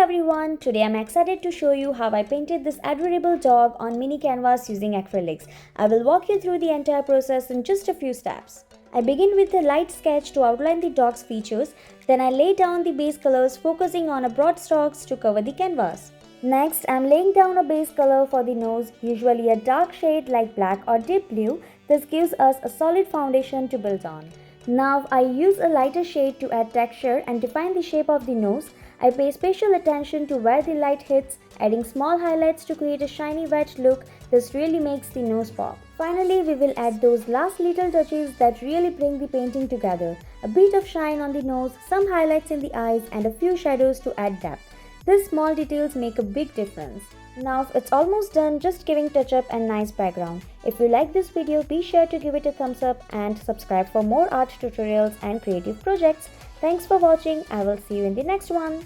everyone, today I'm excited to show you how I painted this adorable dog on mini canvas using acrylics. I will walk you through the entire process in just a few steps. I begin with a light sketch to outline the dog's features, then I lay down the base colors focusing on a broad strokes to cover the canvas. Next, I'm laying down a base color for the nose, usually a dark shade like black or deep blue. This gives us a solid foundation to build on. Now I use a lighter shade to add texture and define the shape of the nose. I pay special attention to where the light hits, adding small highlights to create a shiny wedge look. This really makes the nose pop. Finally, we will add those last little touches that really bring the painting together. A bit of shine on the nose, some highlights in the eyes, and a few shadows to add depth. These small details make a big difference. Now it's almost done, just giving touch up and nice background. If you like this video, be sure to give it a thumbs up and subscribe for more art tutorials and creative projects. Thanks for watching. I will see you in the next one.